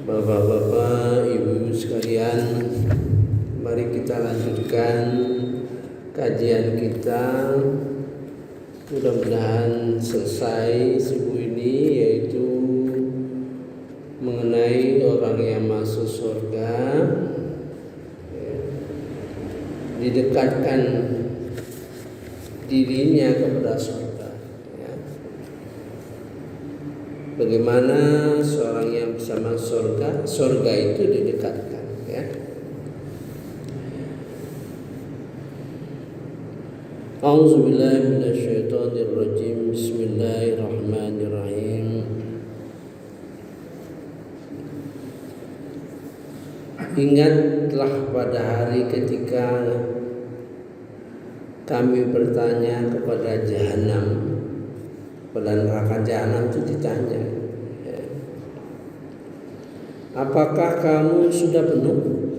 Bapak-bapak, ibu-ibu sekalian, mari kita lanjutkan kajian kita. Mudah-mudahan selesai subuh ini, yaitu mengenai orang yang masuk surga, didekatkan dirinya kepada surga. Bagaimana seorang yang bisa masuk surga itu didekatkan, ya. A'udzubillahi minasyaitonirrajim. Bismillahirrahmanirrahim. Ingatlah pada hari ketika kami bertanya kepada Jahanam, pada neraka Jahanam itu ditanya, apakah kamu sudah penuh?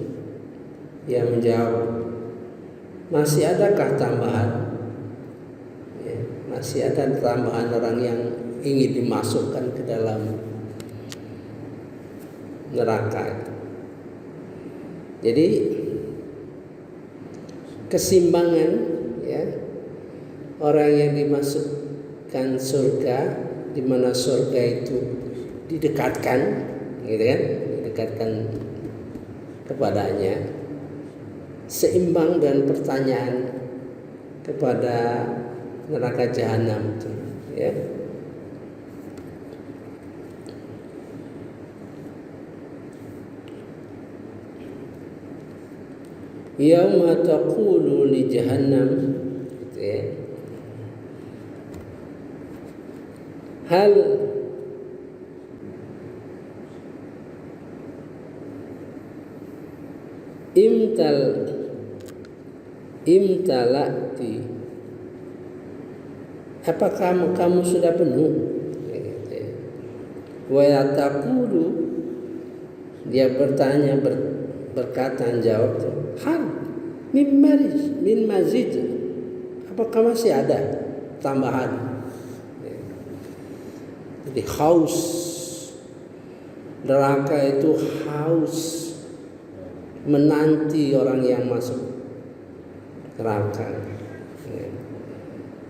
Ia menjawab, masih adakah tambahan? Masih ada tambahan orang yang ingin dimasukkan ke dalam neraka. Jadi keseimbangan, ya, orang yang dimasukkan surga, di mana surga itu didekatkan, gitu kan, didekatkan kepadanya, seimbang dengan pertanyaan kepada neraka Jahanam itu, ya. Yauma taqulu li Jahannam, gitu ya. Hal imtalati, apakah kamu sudah penuh? Wa yaqulu, dia bertanya, berkata, jawab, hal min mazid, apakah masih ada tambahan? Jadi haus, neraka itu haus menanti orang yang masuk neraka.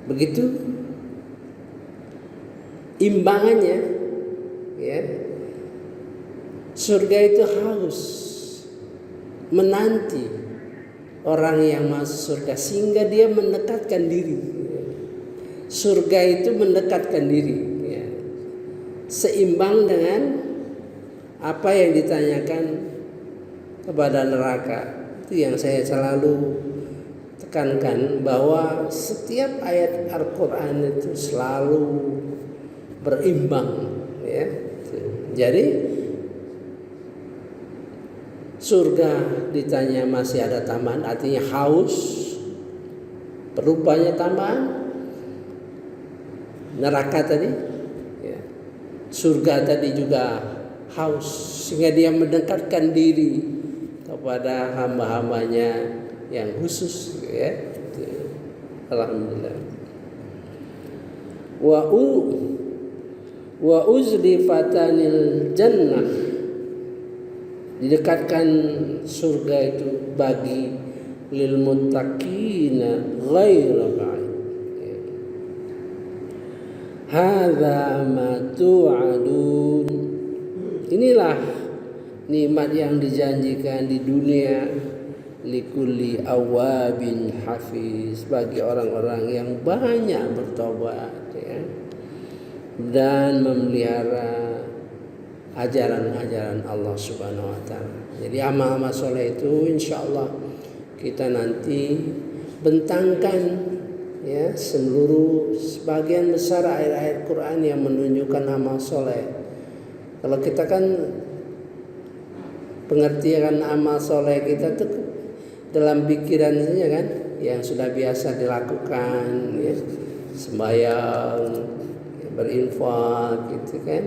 Begitu imbangannya, ya. Surga itu haus menanti orang yang masuk surga, sehingga dia mendekatkan diri. Surga itu mendekatkan diri, ya. Seimbang dengan apa yang ditanyakan kepada neraka. Itu yang saya selalu tekankan, bahwa setiap ayat Al-Quran itu selalu berimbang, ya. Jadi surga ditanya masih ada tambahan, artinya haus, berupanya tambahan. Neraka tadi, ya, surga tadi juga haus, sehingga dia mendekatkan diri kepada hamba-hambanya yang khusus, ya. Alhamdulillah. Wa uzlifatanil jannah, didekatkan surga itu bagi lil muttaqina ghaira ba'id. Hadza ma tu'adun, inilah nikmat yang dijanjikan di dunia, likulli awabin hafiz, bagi orang-orang yang banyak bertobat, ya, dan memelihara ajaran-ajaran Allah Subhanahu wa taala. Jadi amal-amal soleh itu insyaallah kita nanti bentangkan, ya, sebagian besar ayat-ayat Quran yang menunjukkan amal soleh. Kalau kita kan pengertian amal soleh kita tuh dalam pikiran saja kan, yang sudah biasa dilakukan, ya, sembahyang, ya, berinfak, gitu kan.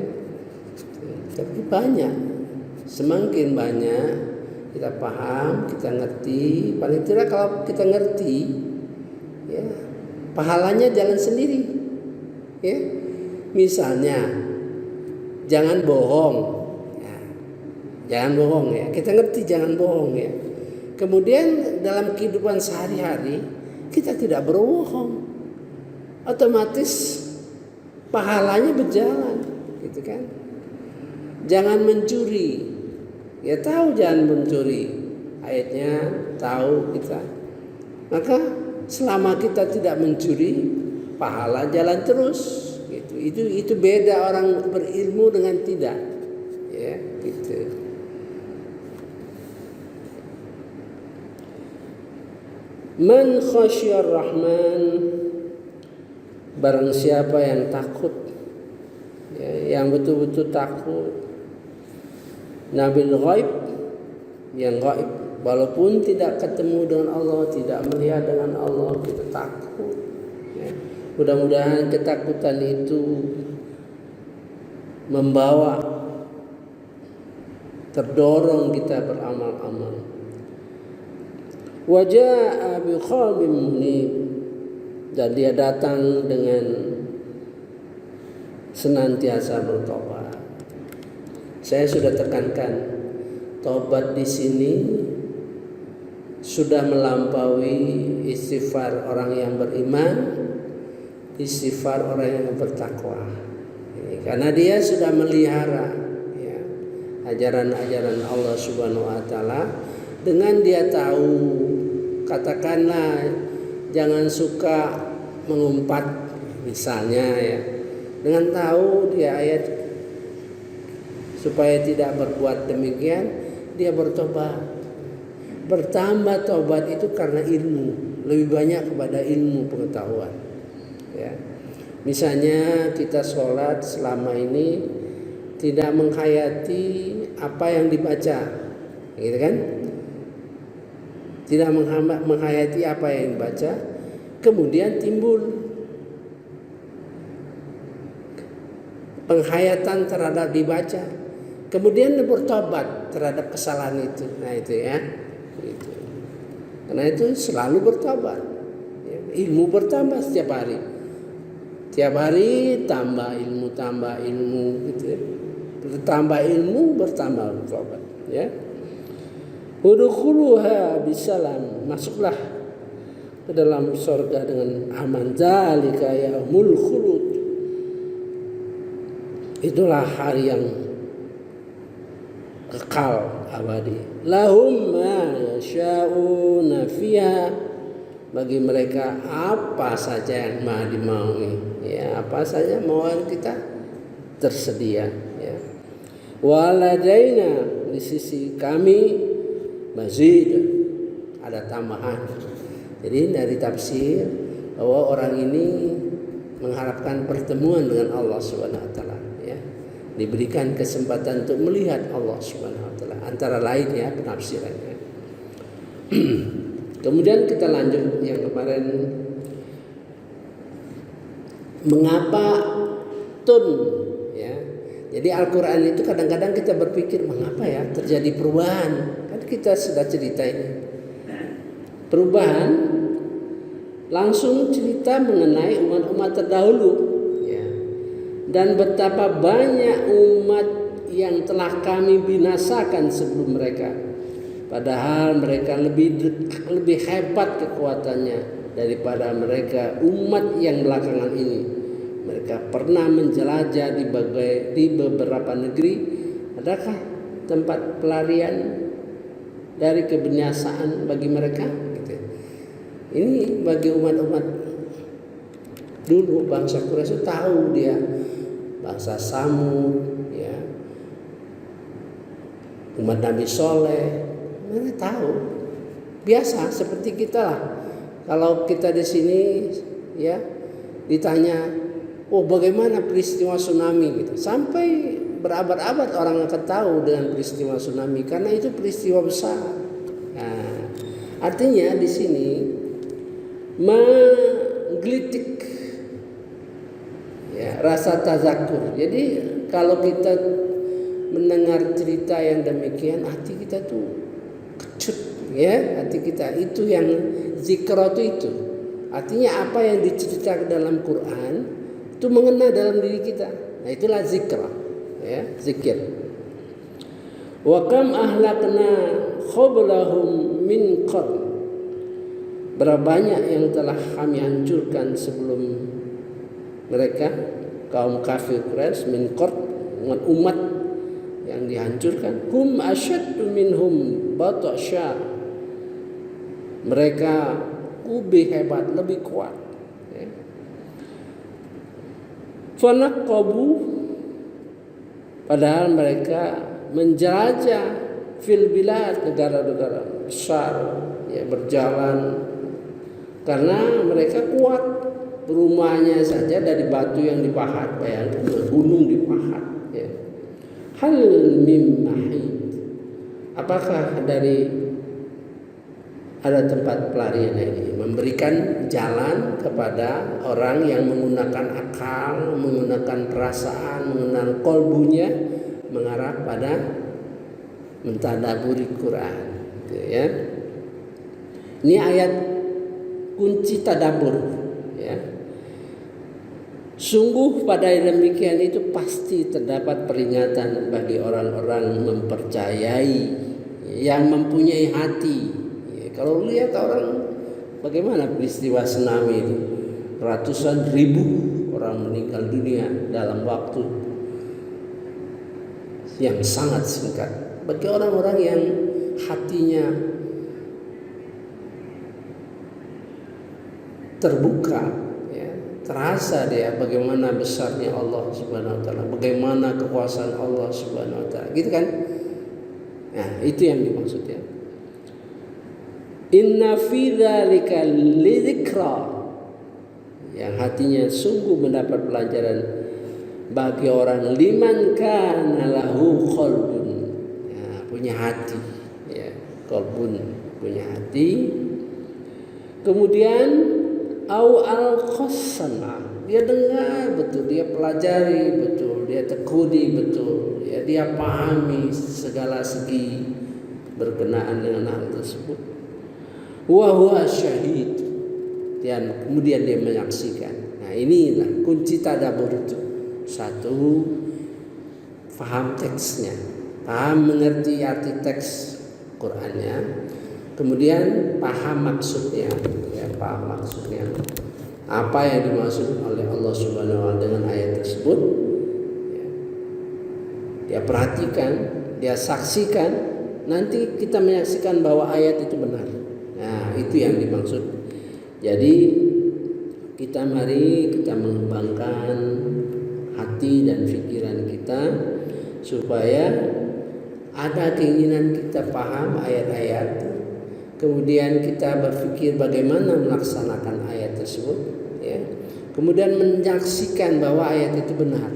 Tapi banyak, semakin banyak kita paham, kita ngerti. Paling tidak kalau kita ngerti, ya, pahalanya jalan sendiri, ya. Misalnya jangan bohong, ya. Jangan bohong ya. Kita ngerti jangan bohong ya. Kemudian dalam kehidupan sehari-hari kita tidak berbohong, otomatis pahalanya berjalan, gitu kan? Jangan mencuri, ya tahu jangan mencuri, ayatnya tahu kita. Maka selama kita tidak mencuri, pahala jalan terus. Gitu. Itu beda orang berilmu dengan tidak, ya gitu. Man khasyar rahman, barang siapa yang takut, ya, yang betul-betul takut, nabil ghaib, yang gaib, walaupun tidak ketemu dengan Allah, tidak melihat dengan Allah, kita takut. Ya. Mudah-mudahan ketakutan itu membawa terdorong kita beramal-amal. Wajah bi qalbin munib, dan dia datang dengan senantiasa bertobat. Saya sudah tekankan, tobat di sini sudah melampaui istighfar orang yang beriman, istighfar orang yang bertakwa. Karena dia sudah melihara ya, ajaran-ajaran Allah Subhanahu wa taala. Dengan dia tahu, katakanlah jangan suka mengumpat misalnya ya. Dengan tahu dia ayat supaya tidak berbuat demikian, dia bertobat. Bertambah tobat itu karena ilmu, lebih banyak kepada ilmu pengetahuan. Ya. Misalnya kita sholat selama ini tidak menghayati apa yang dibaca, gitu kan? Tidak menghayati apa yang dibaca, kemudian timbul penghayatan terhadap dibaca, kemudian bertobat terhadap kesalahan itu. Nah itu ya, itu. Karena itu selalu bertobat. Ilmu bertambah setiap hari. Tiap hari tambah ilmu, gitu ya. Bertambah ilmu, bertambah bertobat. Ya. Udkhuluha bisalam, masuklah ke dalam surga dengan aman. Zalika yaumul khulud, itulah hari yang kekal abadi. Lahum ma yasha'una fiha, bagi mereka apa saja yang maha dimaui, ya apa saja mauan kita tersedia, ya. Waladaina, di sisi kami mazid, ada tambahan. Jadi dari tafsir bahwa orang ini mengharapkan pertemuan dengan Allah Subhanahu wa taala, ya. Diberikan kesempatan untuk melihat Allah Subhanahu wa taala, antara lain ya penafsirannya. Kemudian kita lanjut yang kemarin, mengapa tun, ya. Jadi Al-Quran itu kadang-kadang kita berpikir mengapa ya terjadi perubahan. Kan kita sudah cerita ini. Perubahan langsung cerita mengenai umat-umat terdahulu, ya. Dan betapa banyak umat yang telah kami binasakan sebelum mereka. Padahal mereka lebih hebat kekuatannya daripada mereka umat yang belakangan ini. Mereka pernah menjelajah di beberapa negeri. Adakah tempat pelarian dari kebinasaan bagi mereka? Gitu. Ini bagi umat-umat dulu, bangsa Quraisy tahu dia, bangsa Samud, ya, umat Nabi Soleh, mereka tahu. Biasa seperti kita lah. Kalau kita di sini, ya, ditanya, oh bagaimana peristiwa tsunami gitu. Sampai berabad-abad orang akan tahu dengan peristiwa tsunami karena itu peristiwa besar. Nah, artinya di sini menggelitik, ya, rasa tazakur. Jadi kalau kita mendengar cerita yang demikian, hati kita tuh kecut, ya, hati kita itu yang zikra itu. Artinya apa yang diceritakan dalam Quran itu mengena dalam diri kita. Nah itulah zikra, ya, zikir. Wa kam ahlakna qablahum min qarn. Berapa banyak yang telah kami hancurkan sebelum mereka, kaum kafir Quraisy, min qarn, umat yang dihancurkan. Hum asyaddu minhum batasya. Mereka lebih hebat, lebih kuat. Fanaqabu, padahal mereka menjelajah fil bilad, negara-negara besar, ya, berjalan karena mereka kuat. Rumahnya saja dari batu yang dipahat, bayangkan gunung dipahat, ya. Hal mim mahid, apakah dari ada tempat pelarian ini? Memberikan jalan kepada orang yang menggunakan akal, menggunakan perasaan, menggunakan kolbunya, mengarah pada mentadaburi Quran, gitu ya. Ini ayat kunci tadabur, ya. Sungguh pada demikian itu pasti terdapat peringatan bagi orang-orang mempercayai yang mempunyai hati. Kalau lihat orang bagaimana peristiwa tsunami itu, ratusan ribu orang meninggal dunia dalam waktu yang sangat singkat. Bagi orang-orang yang hatinya terbuka, ya, terasa dia bagaimana besarnya Allah Subhanahu wa taala, bagaimana kekuasaan Allah Subhanahu wa taala, gitu kan? Nah, itu yang dimaksud, ya. Inna fi dzalika lidzikra, yang hatinya sungguh mendapat pelajaran bagi orang liman kana lahu qalbun, ya, punya hati, ya, qalbun, punya hati. Kemudian au al-qassama, dia dengar betul, dia pelajari betul, dia tekuni betul, ya, dia pahami segala segi berkenaan dengan hal tersebut. Wa huwa syahid, dan kemudian dia menyaksikan. Nah, inilah kunci tadabbur itu. Satu, paham teksnya, paham mengerti arti teks Qur'annya. Kemudian paham maksudnya, ya, paham maksudnya. Apa yang dimaksud oleh Allah Subhanahu wa taala dengan ayat tersebut? Ya. Dia perhatikan, dia saksikan, nanti kita menyaksikan bahwa ayat itu benar. Nah, itu yang dimaksud. Jadi mari kita mengembangkan hati dan pikiran kita supaya ada keinginan kita paham ayat-ayat. Kemudian kita berpikir bagaimana melaksanakan ayat tersebut, ya. Kemudian menyaksikan bahwa ayat itu benar.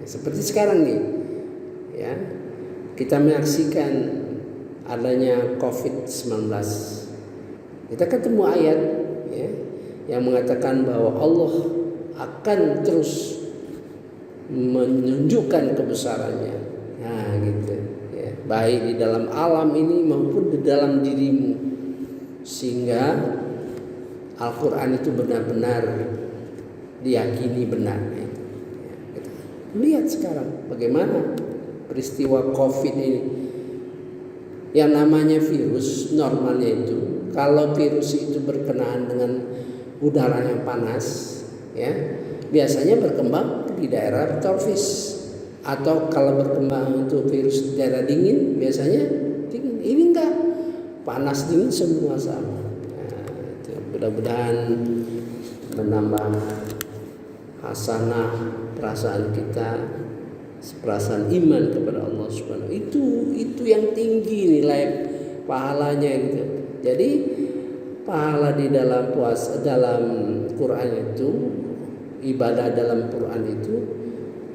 Seperti sekarang nih, ya. Kita menyaksikan adanya COVID-19. Kita ketemu ayat, ya, yang mengatakan bahwa Allah akan terus menunjukkan kebesarannya. Nah, gitu, ya, baik di dalam alam ini maupun di dalam dirimu, sehingga Al-Quran itu benar-benar diyakini benar. Ya, kita lihat sekarang bagaimana peristiwa COVID ini. Yang namanya virus normalnya itu, kalau virus itu berkenaan dengan udara yang panas, ya, biasanya berkembang di daerah tropis. Atau kalau berkembang untuk virus di daerah dingin, biasanya dingin. Ini enggak, panas dingin semua sama. Nah, mudah-mudahan menambah hasanah perasaan kita, perasaan iman kepada Allah Subhanahu. Itu yang tinggi nilai pahalanya, gitu. Jadi pahala di dalam puasa, dalam Quran itu, ibadah dalam Quran itu,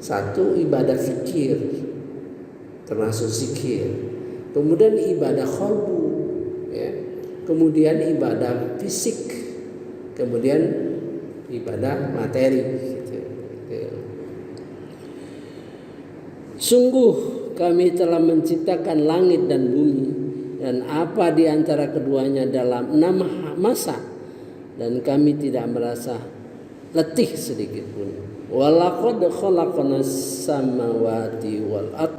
satu, ibadah fikir termasuk zikir, kemudian ibadah qalbu, ya, kemudian ibadah fisik, kemudian ibadah materi, gitu. Sungguh kami telah menciptakan langit dan bumi dan apa di antara keduanya dalam 6 masa, dan kami tidak merasa letih sedikit pun. Walaqad khalaqnas samawati wal ard,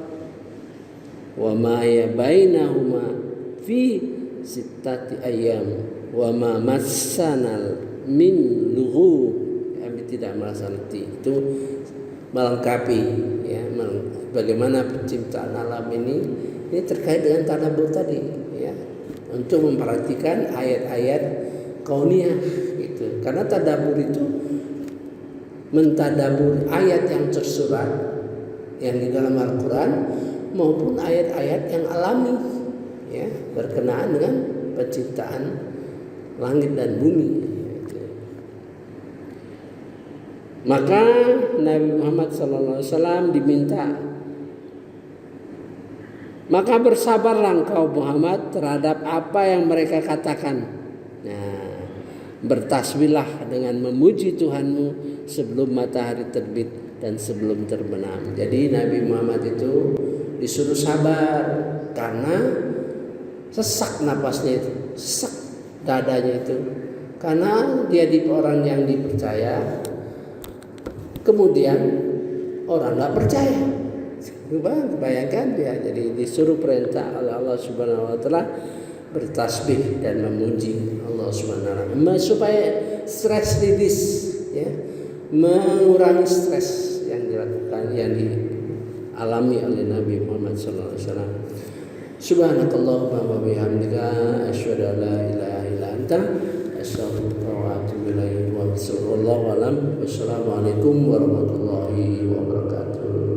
wa ma ya bainahuma fi sittati ayyam wa ma massanal min lughub. Kami tidak merasa letih. Itu melengkapi ya, bagaimana penciptaan alam ini terkait dengan tadabbur tadi ya, untuk memperhatikan ayat-ayat kauniyah itu. Karena tadabbur itu mentadabbur ayat yang tersurat yang di dalam Al-Qur'an maupun ayat-ayat yang alami ya, berkenaan dengan penciptaan langit dan bumi. Maka Nabi Muhammad SAW diminta, maka bersabarlah engkau Muhammad terhadap apa yang mereka katakan. Nah, bertasbihlah dengan memuji Tuhanmu sebelum matahari terbit dan sebelum terbenam. Jadi Nabi Muhammad itu disuruh sabar karena sesak napasnya itu, sesak dadanya itu, karena dia orang yang dipercaya. Kemudian orang nggak percaya, bayangkan dia jadi disuruh perintah oleh Allah Subhanahu Wa Taala bertasbih dan memuji Allah Subhanahu Wa Taala supaya stress release, ya, mengurangi stres yang dilakukan yang dialami oleh Nabi Muhammad SAW. Subhanakallahumma wa bihamdika asyhadu an la ilaha illa anta astaghfiruka wa atubu ilaik. Wassalamualaikum warahmatullahi wabarakatuh.